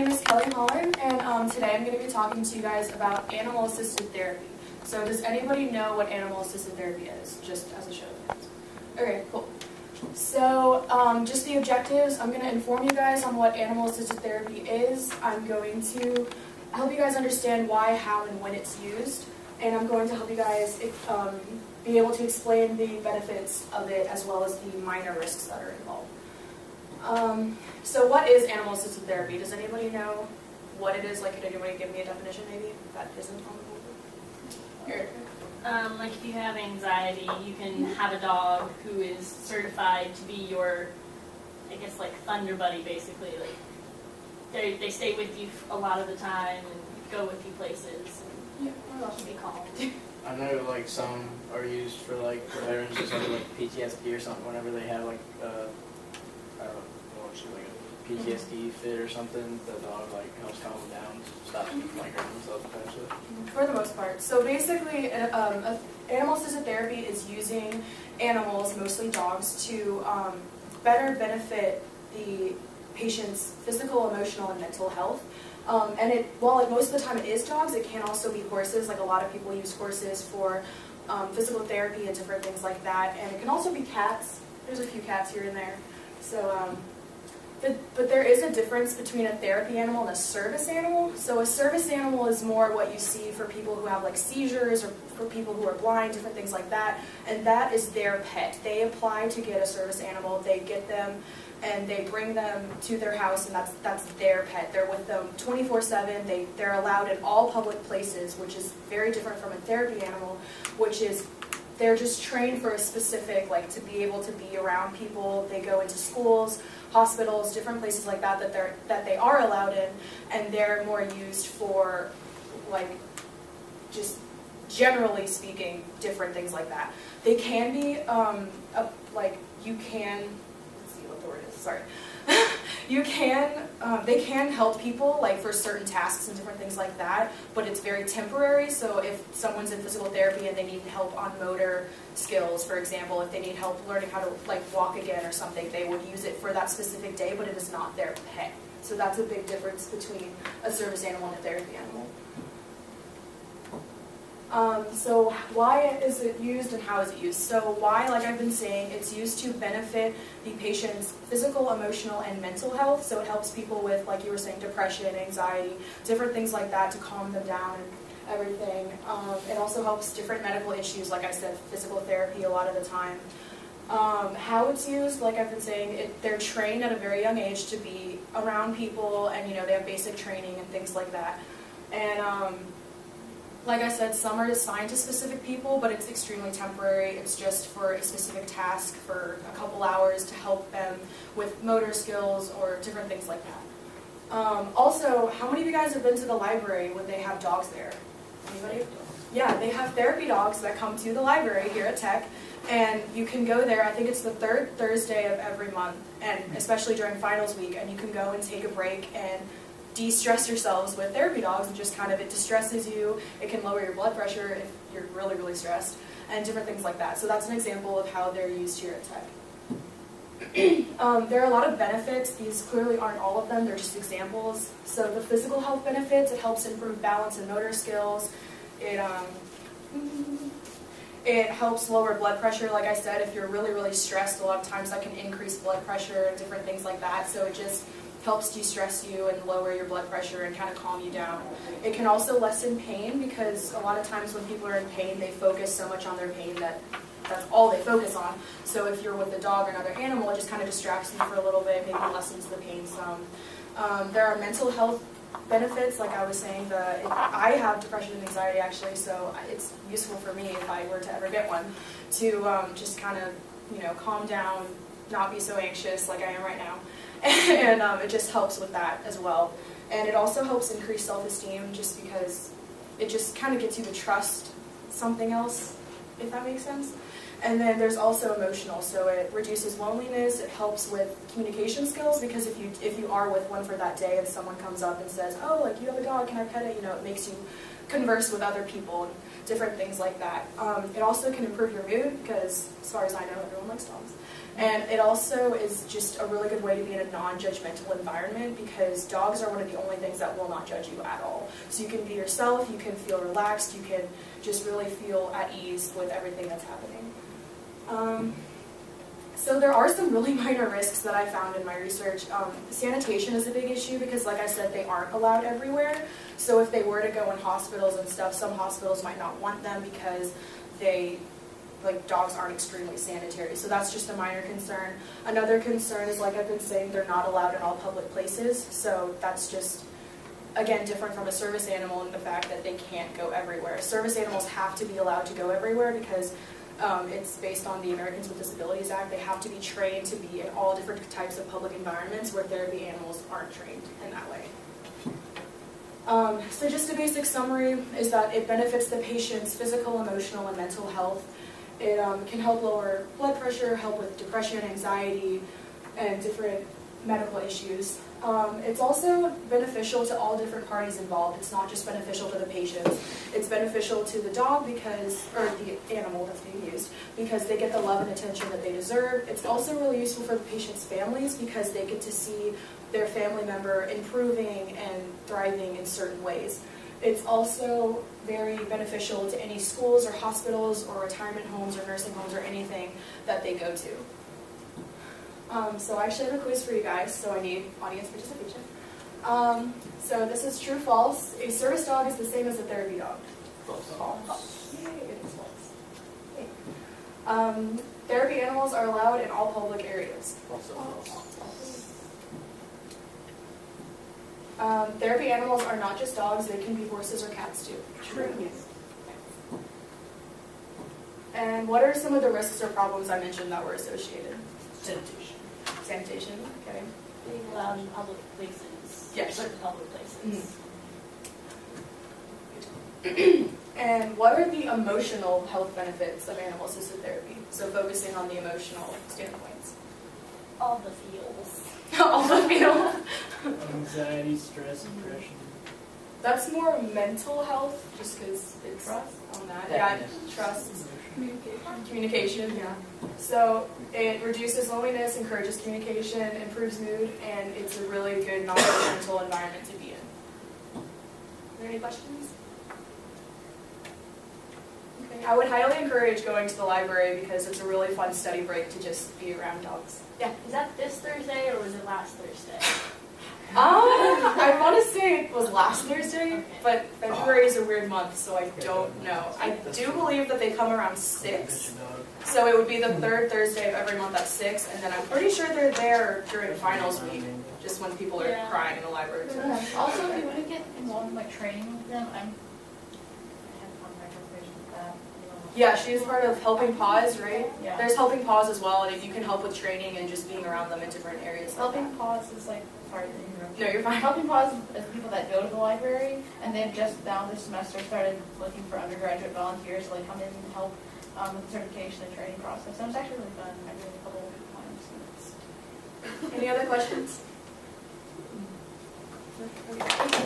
name is Kelly Holland, and today I'm going to be talking to you guys about animal-assisted therapy. So does anybody know what animal-assisted therapy is, just as a show of hands? Okay, cool. So just the objectives, I'm going to inform you guys on what animal-assisted therapy is. I'm going to help you guys understand why, how, and when it's used. And I'm going to help you guys be able to explain the benefits of it as well as the minor risks that are involved. So what is animal-assisted therapy? Does anybody know what it is? Like, could anybody give me a definition maybe that isn't on the board? Like if you have anxiety, you can have a dog who is certified to be your, I guess, like thunder buddy basically. Like they stay with you a lot of the time and go with you places and be calm. I know like some are used for like veterans or something like PTSD or something whenever they have like I don't know, like a PTSD fit or something, the dog like helps calm them down, stops them from like hurting themselves potentially. For the most part. So basically, animal-assisted therapy is using animals, mostly dogs, to better benefit the patient's physical, emotional, and mental health. And while most of the time it is dogs, it can also be horses. Like a lot of people use horses for physical therapy and different things like that. And it can also be cats. There's a few cats here and there. So, but there is a difference between a therapy animal and a service animal. So a service animal is more what you see for people who have like seizures or for people who are blind, different things like that. And that is their pet. They apply to get a service animal. They get them and they bring them to their house, and that's their pet. They're with them 24/7. They're allowed in all public places, which is very different from a therapy animal, which is they're just trained for a specific, like to be able to be around people. They go into schools, hospitals, different places like that that they are allowed in, and they're more used for like just generally speaking different things like that. They can be like you can. Sorry. They can help people like for certain tasks and different things like that, but it's very temporary. So if someone's in physical therapy and they need help on motor skills, for example, if they need help learning how to like walk again or something, they would use it for that specific day, but it is not their pet. So that's a big difference between a service animal and a therapy animal. So why is it used and how is it used? So why, like I've been saying, it's used to benefit the patient's physical, emotional, and mental health. So it helps people with, like you were saying, depression, anxiety, different things like that to calm them down and everything. It also helps different medical issues, like I said, physical therapy a lot of the time. How it's used, like I've been saying, they're trained at a very young age to be around people, and they have basic training and things like that. And like I said, some are assigned to specific people, but it's extremely temporary. It's just for a specific task for a couple hours to help them with motor skills or different things like that. Also, how many of you guys have been to the library when they have dogs there? Anybody? Yeah, they have therapy dogs that come to the library here at Tech, and you can go there. I think it's the third Thursday of every month, and especially during finals week, and you can go and take a break and de-stress yourselves with therapy dogs, and just kind of, it distresses you. It can lower your blood pressure if you're really, really stressed, and different things like that. So that's an example of how they're used here at Tech. There are a lot of benefits. These clearly aren't all of them. They're just examples. So the physical health benefits, it helps improve balance and motor skills. It helps lower blood pressure. Like I said, if you're really, really stressed, a lot of times that can increase blood pressure and different things like that. So it just helps de-stress you and lower your blood pressure and kind of calm you down. It can also lessen pain, because a lot of times when people are in pain, they focus so much on their pain that that's all they focus on. So if you're with a dog or another animal, it just kind of distracts you for a little bit, maybe lessens the pain some. There are mental health benefits, like I was saying. I have depression and anxiety actually, so it's useful for me if I were to ever get one, to just kind of calm down, not be so anxious like I am right now. And it just helps with that as well. And it also helps increase self-esteem, just because it just kind of gets you to trust something else, if that makes sense. And then there's also emotional, so it reduces loneliness. It helps with communication skills, because if you are with one for that day and someone comes up and says, oh, like, you have a dog, can I pet it? It makes you converse with other people and different things like that. It also can improve your mood, because as far as I know, everyone likes dogs. And it also is just a really good way to be in a non-judgmental environment because dogs are one of the only things that will not judge you at all. So you can be yourself, you can feel relaxed, you can just really feel at ease with everything that's happening. So there are some really minor risks that I found in my research. Sanitation is a big issue because, like I said, they aren't allowed everywhere. So if they were to go in hospitals and stuff, some hospitals might not want them because dogs aren't extremely sanitary. So that's just a minor concern. Another concern is, like I've been saying, they're not allowed in all public places. So that's just, again, different from a service animal in the fact that they can't go everywhere. Service animals have to be allowed to go everywhere because it's based on the Americans with Disabilities Act. They have to be trained to be in all different types of public environments where therapy animals aren't trained in that way. So just a basic summary is that it benefits the patient's physical, emotional, and mental health. It can help lower blood pressure, help with depression, anxiety, and different medical issues. It's also beneficial to all different parties involved. It's not just beneficial to the patients. It's beneficial to the dog or the animal that's being used, because they get the love and attention that they deserve. It's also really useful for the patient's families because they get to see their family member improving and thriving in certain ways. It's also very beneficial to any schools or hospitals or retirement homes or nursing homes or anything that they go to. So I actually have a quiz for you guys, so I need audience participation. So this is true, false. A service dog is the same as a therapy dog. False. Yay, it is false. Therapy animals are allowed in all public areas. Therapy animals are not just dogs, they can be horses or cats too. True. Yes. And what are some of the risks or problems I mentioned that were associated? Sanitation. Sanitation, okay. Being allowed in public places. Yes. Certain public places. And what are the emotional health benefits of animal-assisted therapy? So focusing on the emotional standpoints. All the feels. All the feel. Anxiety, stress, depression. That's more mental health, just because it's Trust. on that. Yeah. Trust. Communication, yeah. So it reduces loneliness, encourages communication, improves mood, and it's a really good non-judgmental environment to be in. Are there any questions? Okay. I would highly encourage going to the library because it's a really fun study break to just be around dogs. Yeah. Is that this Thursday or was it last Thursday? I want to say it was last Thursday, but February is a weird month, so I don't know. I do believe that they come around 6, so it would be the third Thursday of every month at 6, and then I'm pretty sure they're there during finals week, just when people are crying in the library. Also, if you want to get involved in like training with them, I have contact information with that. Yeah, she is part of Helping Paws, right? Yeah. There's Helping Paws as well, and if you can help with training and just being around them in different areas. Helping Paws is like, sorry to interrupt. No, you're fine. Helping Paws is people that go to the library, and they've just now this semester started looking for undergraduate volunteers to like come in and help with the certification and training process. And it's actually really fun. I did it a couple of times. And it's Any other questions? Okay.